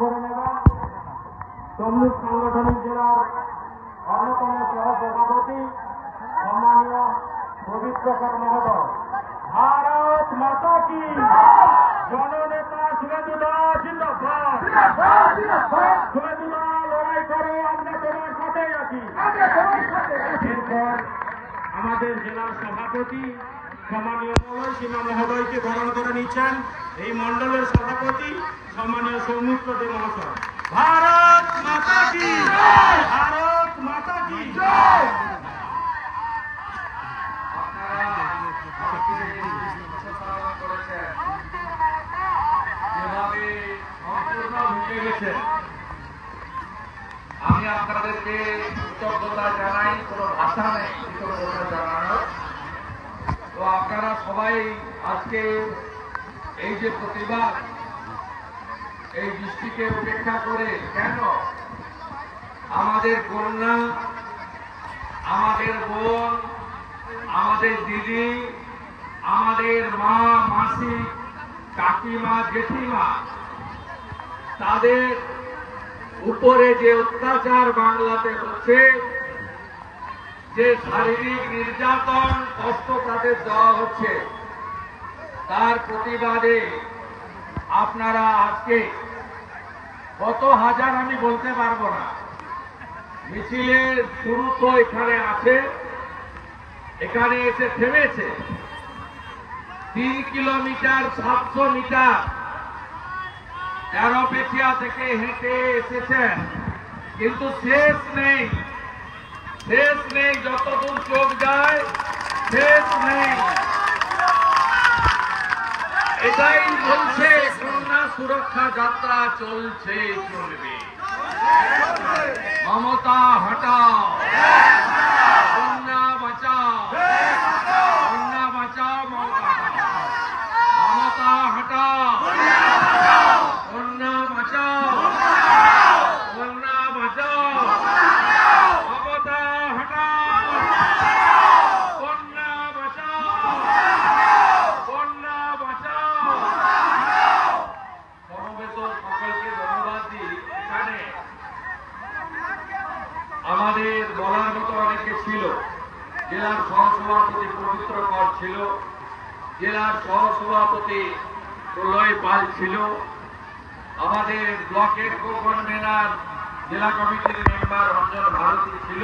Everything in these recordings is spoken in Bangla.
করে নেবেন তমলুক সাংগঠনিক জেলার অন্যতম সহসভাপতি সম্মানীয় পবিত্রকর মহোদয়। ভারত মাতা কি জননেতা শুভেন্দুদা জিন্দাবাদ। শুভেন্দুদা লড়াই করো, আমরা তোমার সাথে আছি। এরপর আমাদের জেলার সভাপতি সম্মানীয় মলয় সিনহা মহোদয়কে বরণ করে নিচ্ছেন এই মন্ডলের সভাপতি সম্মানীয় সৌমিত্র দে মহাশয়। ভারত মাতা কি, ভারত মাতা কি জয়। যেভাবে সম্পূর্ণ ঢুকে গেছে, আমি আপনাদেরকে কৃতজ্ঞতা জানাই। কোনো ভাষা নেই কৃতজ্ঞতা জানানোর। তো আপনারা সবাই আজকে এই যে প্রতিবাদ, এই বৃষ্টিকে উপেক্ষা করে কেন আমাদের কন্যা, আমাদের বোন, আমাদের দিদি, আমাদের মা, মাসি, কাকিমা, জেঠিমা, তাদের উপরে যে অত্যাচার বাংলাতে হচ্ছে, যে শারীরিক নির্যাতন কষ্ট তাদের দেওয়া হচ্ছে, তার প্রতিবাদে আপনারা আজকে কত হাজার আমি বলতে পারবো না, মিছিলের শুরু তো এখানে আছে, এখানে এসে থেমেছে। 3 কিলোমিটার 700 মিটার তেরোপেঠিয়া থেকে হেঁটে এসেছেন, কিন্তু শেষ নেই, শেষ নেই, যতদূর চোখ যায় শেষ নেই। এটাই বলছে কন্যা সুরক্ষা যাত্রা চলছে, চলবে। মমতা হটাও, কন্যা বাঁচাও, কন্যা বাঁচাও, মমতা হটাও, কন্যা বাঁচাও, কন্যা বাঁচাও, মমতা হটাও, কন্যা বাঁচাও, কন্যা বাঁচাও। সমবেত সকলকে ধন্যবাদ দিই। এখানে আমাদের বলার মতো অনেকে ছিল। জেলার সহসভাপতি পবিত্র কর ছিল, জেলার সহসভাপতি প্রলয় পাল ছিল, আমাদের ব্লকের কো-কনভেনার জেলা কমিটির মেম্বার রঞ্জন ভারতী ছিল,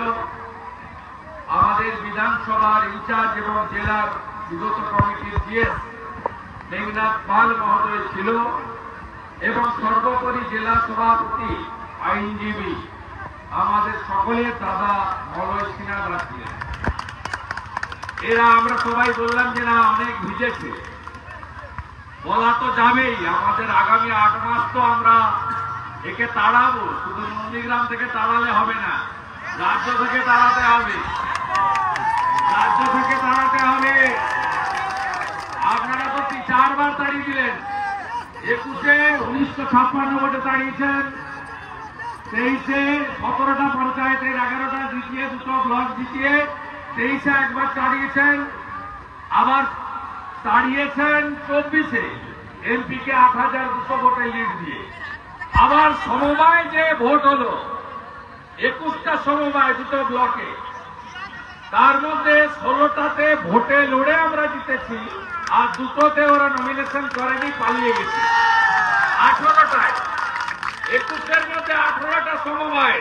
আমাদের বিধানসভার ইনচার্জ এবং জেলার বিগত কমিটির জিএস মেঘনাথ পাল মহোদয় ছিল, এবং সর্বোপরি জেলা সভাপতি আইনজীবী আমাদের সকলের দাদা মলয় সিনহা দাস ছিলেন। এরা আমরা সবাই বললাম যে না, অনেক ভিজেছে, বলা তো যাবেই। আমাদের আগামী 8 মাস তো আমরা একে তাড়াবো, শুধু নন্দীগ্রাম থেকে তাড়ালে হবে না, রাজ্য থেকে তাড়াতে হবে, রাজ্য থেকে তাড়াতে হবে। আপনারা তো 4 বার তাড়িয়ে দিলেন। 21-এ 1956 ভোটে তাড়িয়েছেন, 23-এ 17টা পঞ্চায়েতের 11টা জিতিয়ে, 2টো ব্লক জিতিয়ে 23-এ একবার তাড়িয়েছেন, আবার তাড়িয়েছেন 24-এ এমপিকে 8200 ভোটে লিড দিয়ে। আবার সমবায় যে ভোট হলো, 21টা সমবায় 2টো ব্লকে, তার মধ্যে 16টাতে ভোটে লড়ে আমরা জিতেছি, আর 2টোতে ওরা নমিনেশন করেনি, পালিয়ে গেছে। 18টায় 21-এর মধ্যে 18টা সমবায়,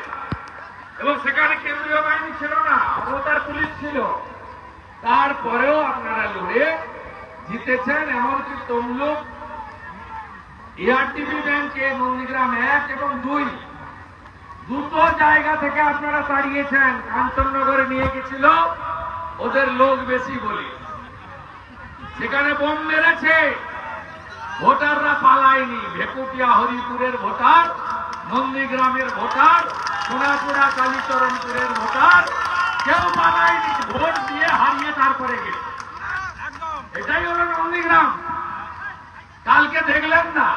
এবং সেখানে কেন্দ্রীয় বাহিনী ছিল না, মমতার পুলিশ ছিল। তারপরেও আপনারা লড়ে জিতেছেন। এমনকি তমলুক এআরটিবি ব্যাংকে নন্দীগ্রাম 1 এবং 2 দুটো জায়গা থেকে আপনারা তাড়িয়েছেন। কাঞ্চননগরে নিয়ে গেছিল ওদের লোক বেশি বলে, সেখানে বোম মেরেছে, ভোটাররা পালায়নি। ভেকুটিয়া হরিপুরের ভোটার, নন্দীগ্রামের ভোটার, সোনাপুরা কালীচরণপুরের ভোটার, কেউ পালায়নি, ভোট দিয়ে হারিয়ে তারপরে গেছে। এটাই হলো নন্দীগ্রাম। কালকে দেখলেন না,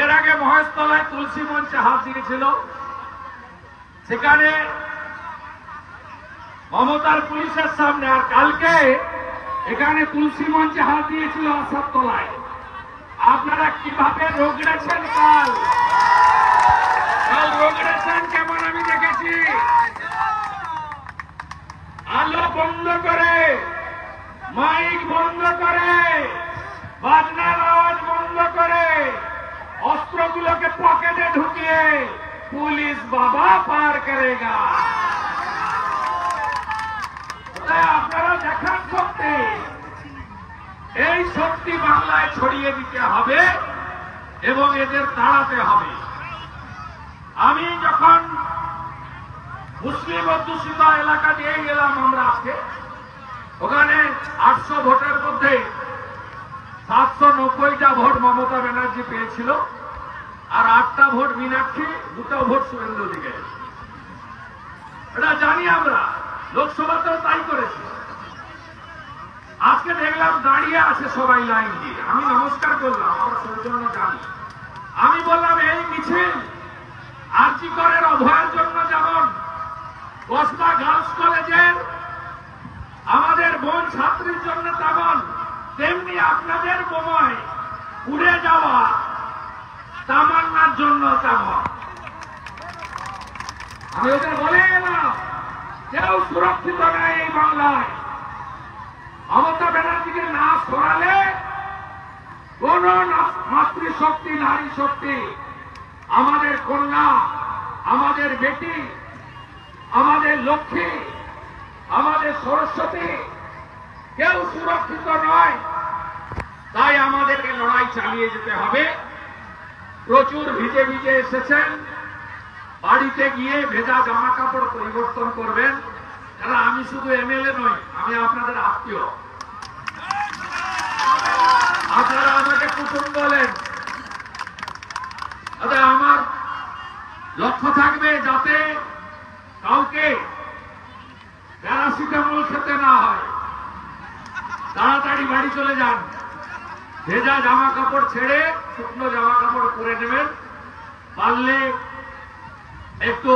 এর আগে মহেশতলায় তুলসী মঞ্চে হাত দিয়েছিল, সেখানে মমতার পুলিশের সামনে। আর কালকে এখানে তুলসী মঞ্চে হাত দিয়েছিল আসাদতলায়। আপনারা কিভাবে রোগড়েছেন কাল, কাল রোগড়েছেন কেমন আমি দেখেছি। আলো বন্ধ করে, মাইক বন্ধ করে, বাজনার আওয়াজ বন্ধ করে, অস্ত্রগুলোকে পকেটে ঢুকিয়ে পুলিশ বাবা পার করেগা। আপনারা দেখান শক্তি, এই শক্তি বাংলায় ছড়িয়ে দিতে হবে এবং এদের তাড়াতে হবে। আমি যখন মুসলিম অধ্যুষিত এলাকা দিয়ে গেলাম আমরা আজকে, ওখানে 800 ভোটের মধ্যে 790টা ভোট মমতা ব্যানার্জি পেয়েছিল, আর 8টা ভোট মীনাক্ষী, 2টা ভোট শুভেন্দু অধিকারী। এটা জানি আমরা, লোকসভাতেও তাই করেছি। আজকে দেখলাম দাঁড়িয়ে আছে সবাই লাইন দিয়ে, আমি নমস্কার করলাম, আমার সৌজন্য জানি। আমি বললাম এই মিছিল আরজি করের অভয়ের জন্য যেমন কসবা গার্লস কলেজের আমাদের বোন ছাত্রীর জন্য তেমন, তেমনি আপনাদের বোমায় উড়ে যাওয়া তামান্নার জন্য তেমন। আমি ওদের বলে গেলাম, কেউ সুরক্ষিত নেই এই বাংলায়। মমতা ব্যানার্জিকে না সরালে কোন মাতৃশক্তি, নারী শক্তি, আমাদের কন্যা, আমাদের বেটি, আমাদের লক্ষ্মী, আমাদের সরস্বতী কেউ সুরক্ষিত নয়। তাই আমাদেরকে লড়াই চালিয়ে যেতে হবে। প্রচুর ভিজে ভিজে এসেছেন, বাড়িতে গিয়ে ভেজা জামা কাপড় পরিবর্তন করবেন। কারণ আমি শুধু এমএলএ নই, আমি আপনাদের আত্মীয়। আপনারা আমাকে কুটুম বলেন। আমার লক্ষ্য থাকবে যাতে কাউকে প্যারাসিটামল খেতে না হয়। তাড়াতাড়ি বাড়ি চলে যান, ভেজা জামা কাপড় ছেড়ে শুকনো জামা কাপড় পরে নেবেন। পারলে একটু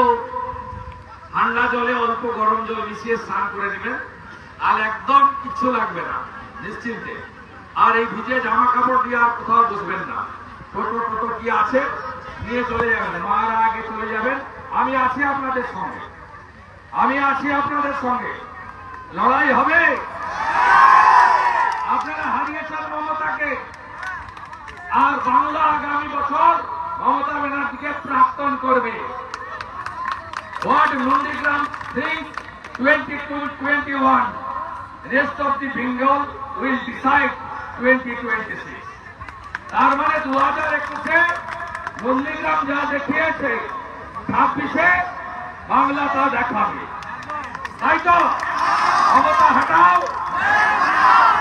ঠান্ডা জলে অল্প গরম জল মিশিয়ে স্নান করে নেবেন, আর একদম কিচ্ছু লাগবে না, নিশ্চিন্তে। আর এই ভিজে জামা কাপড় দিয়ে আর কোথাও বসবেন না। টোটো টোটো কি আছে নিয়ে চলে যাবেন, মারা আগে চলে যাবেন। আমি আছি আপনাদের সঙ্গে, আমি আছি আপনাদের সঙ্গে। লড়াই হবে। আপনারা হারিয়েছেন মমতাকে, আর বাংলা আগামী বছর মমতা ব্যানার্জিকে প্রাক্তন করবে। What Nundigram thinks 22-21, rest of the Bengal will decide 2026. তার মানে 2021-এ নন্দীগ্রাম যা দেখিয়েছে 26-এ বাংলা তা দেখাবে। তাই তো মমতা হটাও,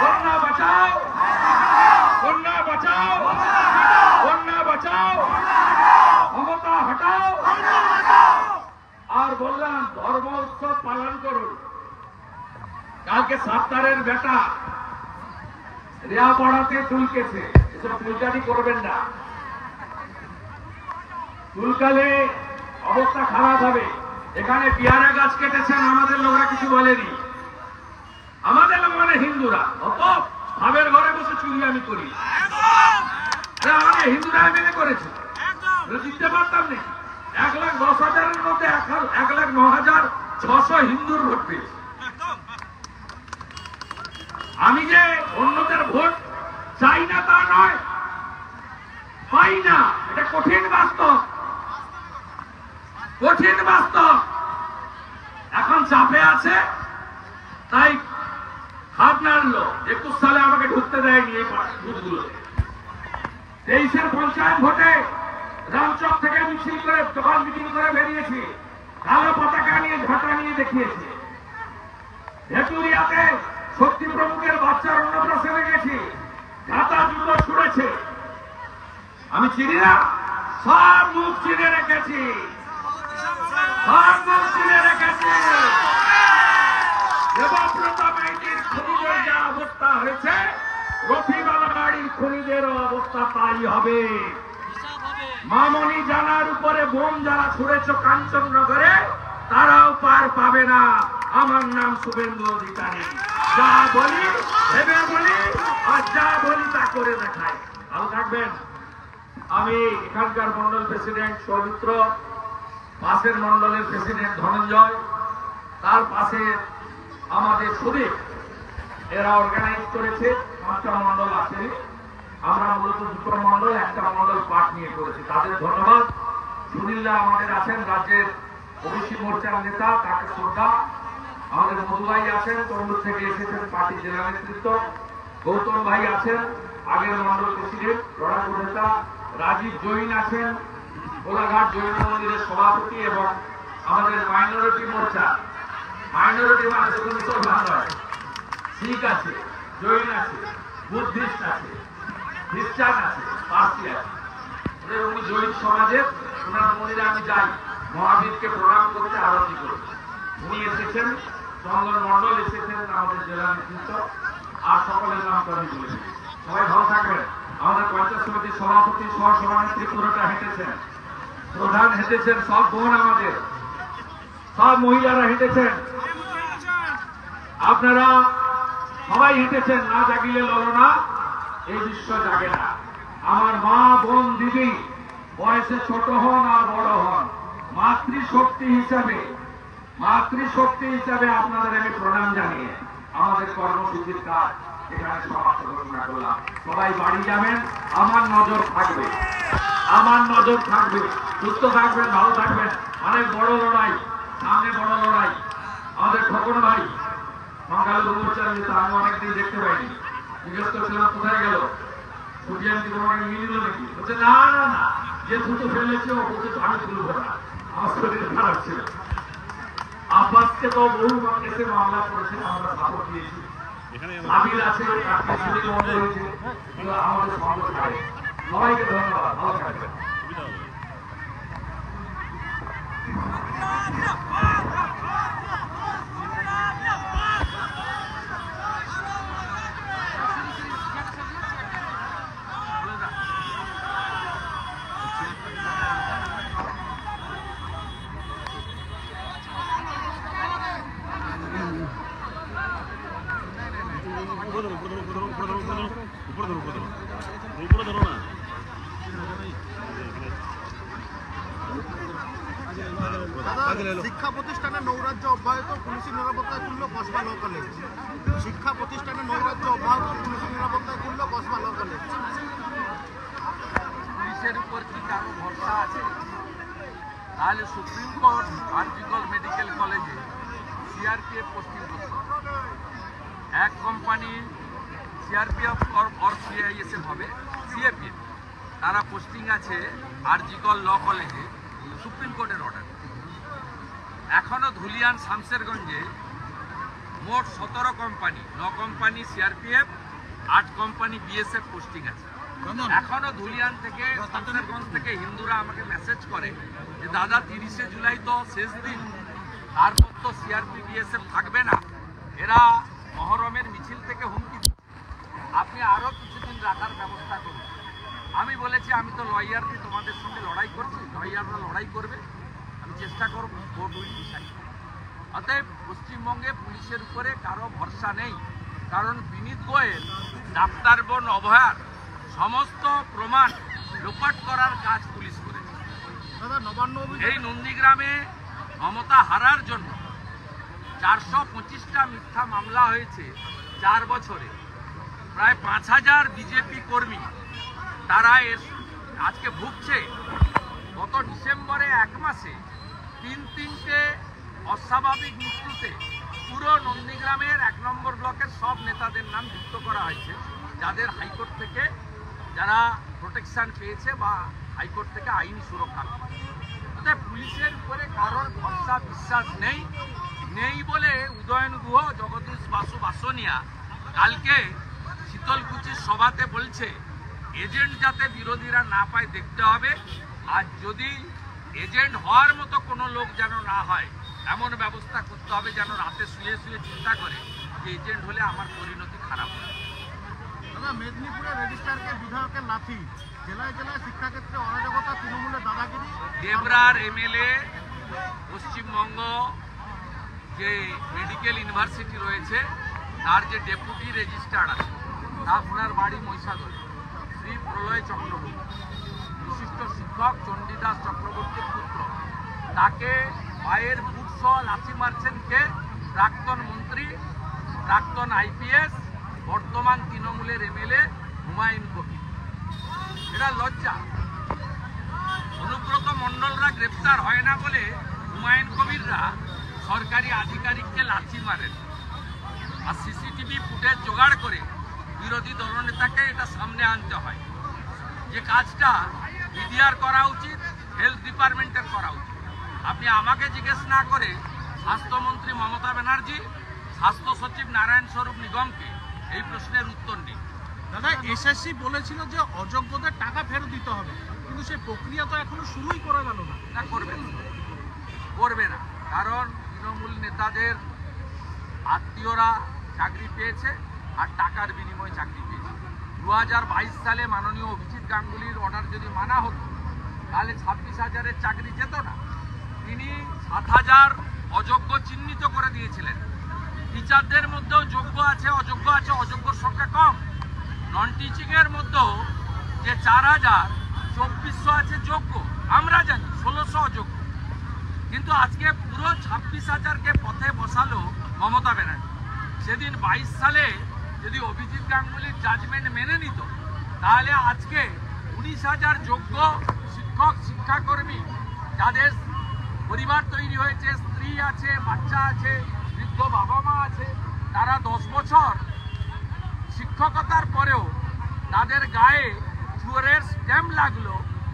কন্যা বাঁচাও, কন্যা বাঁচাও, কন্যা বাঁচাও, মমতা হটাও। আর বললাম ধর্ম উৎসব পালন করুন। কালকে সাত্তারের বেটা রেয়া পড়াতে চুলকেছে, এসব চুলকানি করবেন না। চুলকালে অবস্থা খারাপ হবে। এখানে পেয়ারা গাছ কেটেছেন, আমাদের লোকরা কিছু বলেনি। আমাদের লোক মানে হিন্দুরা, অত ভাবের ঘরে বসে চুরি আমি করি। আমাকে হিন্দুরা মেনে করেছে, জিততে পারতাম নাকি? 1,10,000-এর মধ্যে 1,09,600 হিন্দুর ভোট পেয়েছে। আমি যে অন্যদের ভোট চাই না তা নয়, পাই না, এটা কঠিন বাস্তব, কঠিন বাস্তব। এখন চাপে আছে, তাই হাত নাড়লো। 21 সালে আমাকে ঢুকতে দেয়নি এই বুথগুলো। 23-এর পঞ্চায়েত ভোটে রামচক থেকে মিছিল করে, যখন মিটিং করে বেরিয়েছি, কালো পতাকা নিয়ে, ঝাঁটা নিয়ে দেখিয়েছি। ভেটুরিয়াতে শক্তি প্রমুখের বাচ্চার অন্নপ্রাশনে গেছি, ঝাঁটা জুতো ছুড়েছে। আমি চিনি না, সব মুখ চিনে রেখেছি, সব মুখ চিনে রেখেছি। দেবব্রত মাইতির খনিজের যা অবস্থা হয়েছে, রফিবালা বাড়ির খনিজেরও অবস্থা তাই হবে। মামনি জানার উপরে বোম যারা ছুড়েছ কাঞ্চননগরে, তারাও পার পাবে না। আমার নাম শুভেন্দু অধিকারী। যা বলি ভেবে বলি, আর যা বলি তা করে দেখাই। ভালো থাকবেন। আমি এখানকার মন্ডল প্রেসিডেন্ট সৌমিত্র পাশের মন্ডলের প্রেসিডেন্ট ধনঞ্জয়, তার পাশে আমাদের সুদীপ, এরা অর্গানাইজ করেছে। 5টা মন্ডল আছে, আমরা মূলত 2টো মন্ডল, একটা মন্ডল পাঠ নিয়ে করেছি, তাদের ধন্যবাদ। সুনীলদা আমাদের আছেন, রাজ্যের ওবিসি মোর্চার নেতা, তাকে শ্রদ্ধা। আমাদের মধুভাই আছেন, তরুণ থেকে এসেছেন পার্টি জেলা নেতৃত্ব। গৌতম ভাই আছেন, আগের মন্ডল প্রেসিডেন্ট, লড়াকু নেতা। রাজীব জৈন আছেন, কোলাঘাট জৈন মন্দিরের সভাপতি। এবং আমাদের মাইনরিটি মোর্চা, মাইনরিটি মানে শুধু মুসলমান নয়, শিখ আছে, জৈন আছে, বুদ্ধিস্ট আছে, খ্রিস্টান আছে, পার্সি আছে। উনি জৈন সমাজের, ওনার মন্দিরে আমি যাই মহাবীরকে প্রণাম করতে, আরতি করতে। উনি এসেছেন, চন্দন মন্ডল এসেছেন, আমাদের জেলা নেতৃত্ব। আর সকলের নাম করে বলেছি। সবাই ভালো থাকবেন। আমাদের পঞ্চায়েত সমিতির সভাপতি, সহ সভানেত্রী পুরোটা হেঁটেছেন, প্রধান হেঁটেছেন, সব বোন আমাদের, সব মহিলারা হেঁটেছেন, আপনারা সবাই হেঁটেছেন। না জাগিলে ললনা, এই বিশ্ব জাগে না। আমার মা, বোন, দিদি, বয়সে ছোট হন আর বড় হন, মাতৃশক্তি হিসাবে আপনাদের আমি প্রণাম জানিয়ে আমাদের কর্মসূচির কাজ এখানে সমাপ্ত ঘোষণা করলাম। সবাই বাড়ি যাবেন, আমার নজর থাকবে, সুস্থ থাকবেন, ভালো থাকবেন। অনেক বড় লড়াই সামনে, বড় লড়াই। আমাদের খোকন ভাই সংখ্যালঘু মোর্চার নেতা, আমি অনেকদিন দেখতে পাইনি, জিজ্ঞেস করছিলাম কোথায় গেল, সূর্যান্তি তোমাকে নিয়ে নিল নাকি? বলছে না না না, যে দুটো ফেলেছে ও বলছে আমি তুলবো না, আমার শরীর খারাপ ছিল। আব্বাসকে তো বহু এসে মামলা করেছে, আমরা সাপোর্ট দিয়েছি। আবির আছে, আমাদের সঙ্গে থাকে। সবাইকে ধন্যবাদ, ভালো থাকবেন। শিক্ষা প্রতিষ্ঠানে নৈরাজ্য অব্যাহত, পুলিশি নিরাপত্তায় খুলল কসবা ল কলেজ। শিক্ষা প্রতিষ্ঠানে নৈরাজ্য অব্যাহত, পুলিশি নিরাপত্তায় খুলল কসবা ল কলেজ। পুলিশের উপর কি কারো ভরসা আছে? তাহলে সুপ্রিম কোর্ট আরজিকর মেডিকেল কলেজে সিআরপিএফ পোস্টিং করছে। এক কোম্পানি সিআরপিএফ অর সিআইএসএফ হবে, সিএপিএফ, তারা পোস্টিং আছে আরজিকর ল কলেজে, সুপ্রিম কোর্টের অর্ডার। এখনো ধুলিয়ান শামসেরগঞ্জে মোট 17 company, 9 company CRPF, 8 company BSF posting আছে। এখনো ধুলিয়ান থেকে, শামসেরগঞ্জ থেকে হিন্দুরা আমাকে মেসেজ করে যে দাদা 30শে জুলাই তো শেষ দিন, তারপর তো সিআরপি বিএসএফ থাকবে না, এরা মহরমের মিছিল থেকে হুমকি দিচ্ছে, আপনি আরো কিছুদিন রাখার ব্যবস্থা করুন। আমি বলেছি আমি তো লয়ারকে তোমাদের সঙ্গে লড়াই করছি, লয়াররা লড়াই করবে, আমি চেষ্টা করব, কোর্ট উইল ডিসাইড। অতএব পশ্চিমবঙ্গে পুলিশের উপরে কারো ভরসা নেই, কারণ বিনীত গোয়েল, ডাক্তার বোন অভয়ার সমস্ত প্রমাণ লোপাট করার কাজ পুলিশ করেছে। এই নন্দীগ্রামে মমতা হারার জন্য 425টা মিথ্যা মামলা হয়েছে 4 বছরে। প্রায় 5000 বিজেপি কর্মী তারা আজকে ভুগছে। গত ডিসেম্বরে 1 মাসে 3টে অস্বাভাবিক মৃত্যুতে পুরো নন্দীগ্রামের 1 নম্বর ব্লকের সব নেতাদের নাম যুক্ত করা হয়েছে, যাদের হাইকোর্ট থেকে যারা প্রোটেকশন পেয়েছে বা হাইকোর্ট থেকে আইনি সুরক্ষা পেয়েছে। অর্থাৎ পুলিশের উপরে কারোর ভরসা বিশ্বাস নেই বলে উদয়ন গুহ, জগদীশ বাসু বাসনিয়া কালকে শীতলকুচির সভাতে বলছে এজেন্ট যাতে বিরোধীরা না পায় দেখতে হবে, আর যদি এজেন্ট হওয়ার মতো কোনো লোক যেন না হয় এমন ব্যবস্থা করতে হবে, যেন রাতে শুয়ে শুয়ে চিন্তা করে যে এজেন্ট হলে আমার পরিণতি খারাপ হবে। মেদিনীপুরের রেজিস্ট্রারকে বিধায়কের লাথি, জেলায় জেলায় শিক্ষাক্ষেত্রে অরাজকতা, তৃণমূলের দাদাগিরি। দেবরার এমএলএ পশ্চিমবঙ্গ যে মেডিকেল ইউনিভার্সিটি রয়েছে তার যে ডেপুটি রেজিস্ট্রার আছে, আপনার বাড়ি মহিষাদলে, শ্রী প্রলয় চক্রবর্তী, বিশিষ্ট শিক্ষক চণ্ডীদাস চক্রবর্তীর পুত্র, তাকে পায়ের বুট সহ লাথি মারছেন কে? প্রাক্তন মন্ত্রী, প্রাক্তন আইপিএস, বর্তমান তৃণমূলের এমএলএ হুমায়ুন কবির। এটা লজ্জা। অনুব্রত মণ্ডলরা গ্রেপ্তার হয় না বলে হুমায়ুন কবিররা সরকারি আধিকারিককে লাথি মারেন, আর সিসিটিভি ফুটেজ জোগাড় করে বিরোধী দলনেতাকে এটা সামনে আনতে হয়। যে কাজটা মিডিয়ার করা উচিত, হেলথ ডিপার্টমেন্টের করা উচিত। আপনি আমাকে জিজ্ঞেস না করে স্বাস্থ্যমন্ত্রী মমতা ব্যানার্জি, স্বাস্থ্য সচিব নারায়ণ স্বরূপ নিগমকে এই প্রশ্নের উত্তর দিন। দাদা, এসএসসি বলেছিল যে অযোগ্যদের টাকা ফেরত দিতে হবে, কিন্তু সেই প্রক্রিয়া তো এখনো শুরুই করা গেল না। না, করবে না, কারণ তৃণমূল নেতাদের আত্মীয়রা চাকরি পেয়েছে আর টাকার বিনিময়ে চাকরি পেয়েছে। 2022 সালে মাননীয় অভিজিৎ গাঙ্গুলির অর্ডার যদি মানা হতো তাহলে 26,000-এর চাকরি যেত না। তিনি 7,000 অযোগ্য চিহ্নিত করে দিয়েছিলেন। টিচারদের মধ্যেও যোগ্য আছে, অযোগ্য আছে, অযোগ্যর সংখ্যা কম। নন টিচিংয়ের মধ্যেও যে 4,000, 2,400 আছে যোগ্য, আমরা জানি 1,600 অযোগ্য। কিন্তু আজকে পুরো 26,000-কে পথে বসালো মমতা ব্যানার্জি। সেদিন 22 সালে যদি অভিজিৎ গাঙ্গুলির জাজমেন্ট মেনে নিত তাহলে আজকে 19,000 যোগ্য শিক্ষক শিক্ষাকর্মী, যাদের পরিবার তৈরি হয়েছে, স্ত্রী আছে, বাচ্চা আছে, বৃদ্ধ বাবা মা আছে, তারা 10 বছর শিক্ষকতার পরেও তাদের গায়ে চুয়ারের স্ট্যাম্প লাগলো।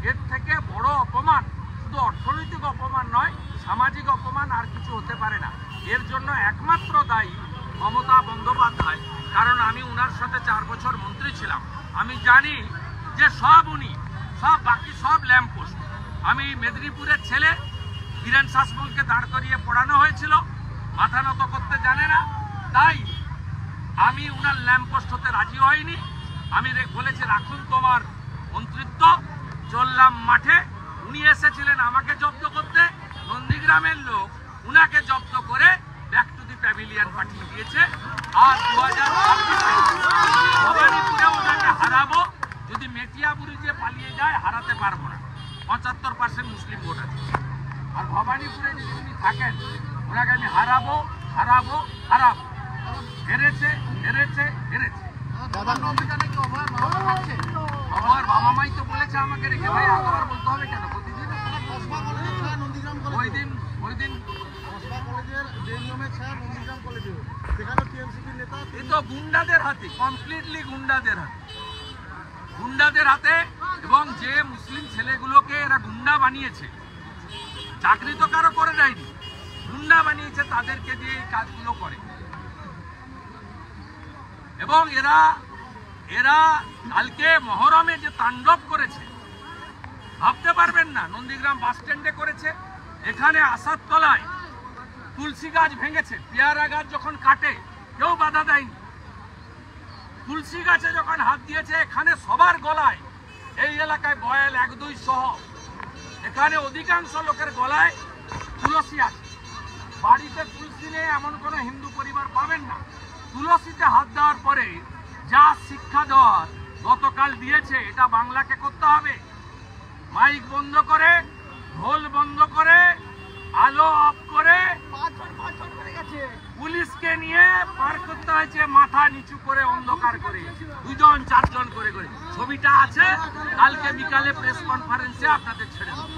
এর থেকে বড় অপমান শুধু অর্থনৈতিক অপমান নয়, সামাজিক অপমান আর কিছু হতে পারে না। এর জন্য একমাত্র দায়ী মমতা বন্দ্যোপাধ্যায়, কারণ আমি উনার সাথে 4 বছর মন্ত্রী ছিলাম। আমি জানি যে বাকি সব ল্যাম্পপোস্ট। আমি মেদিনীপুরের ছেলে, বীরেন শাসমলকে দাঁড় করিয়ে পড়ানো হয়েছিল, মাথা নত করতে জানে না, তাই আমি উনার ল্যাম্পপোস্ট হতে রাজি হইনি। আমি বলেছি রাখুন তোমার মন্ত্রিত্ব, চললাম মাঠে। উনি এসেছিলেন আমাকে জব্দ করতে, নন্দীগ্রামের লোক উনাকে জব্দ করে ব্যাক টু দি প্যাভিলিয়ন পাঠিয়ে দিয়েছে। আর 2026 ভবানীপুরে ওনাকে হারাবো। যদি মেটিয়াবুরি যে পালিয়ে যায় হারাতে পারবো না, 75% মুসলিম ভোট আছে। আর ভবানীপুরে যদি উনি থাকেন ওনাকে আমি হারাবো। হেরেছে। আমার বাবা মাই তো বলেছে আমাকে রেখে, ভাই আবার বলতে হবে কেন প্রতিদিন? ওই দিন এই তো গুন্ডাদের হাতে, কমপ্লিটলি গুন্ডাদের হাতে। এবং যে মুসলিম ছেলেগুলোকে এরা গুন্ডা বানিয়েছে, চাকরি তো কারো করে দেয়নি, গুন্ডা বানিয়েছে, তাদেরকে দিয়ে এই কাজগুলো করে। এবং এরা কালকে মহরমে যে তাণ্ডব করেছে ভাবতে পারবেন না। নন্দীগ্রাম বাস স্ট্যান্ডে করেছে, এখানে আসাদতলায় তুলসী গাছ ভেঙেছে, পেয়ারা গাছ যখন কাটে কেউ বাধা দেয়নি। তুলসী গাছে যখন হাত দিয়েছে, এখানে সবার গলায়, এই এলাকায় বয়াল 1-2 সহ এখানে অধিকাংশ লোকের গলায় তুলসী আছে। বাড়িতে তুলসী নেই এমন কোনো হিন্দু পরিবার পাবেন না। তুলসীতে হাত দেওয়ার পরে যা শিক্ষা দেওয়ার গতকাল দিয়েছে, এটা বাংলাকে করতে হবে। মাইক বন্ধ করে, ঢোল বন্ধ করে, আলো অফ করে, পুলিশকে নিয়ে পার করতে হয়েছে মাথা নিচু করে, অন্ধকার করে, 2-4 জন করে। ছবিটা আছে, কালকে বিকালে প্রেস কনফারেন্সে আপনাদের ছেড়ে দেব।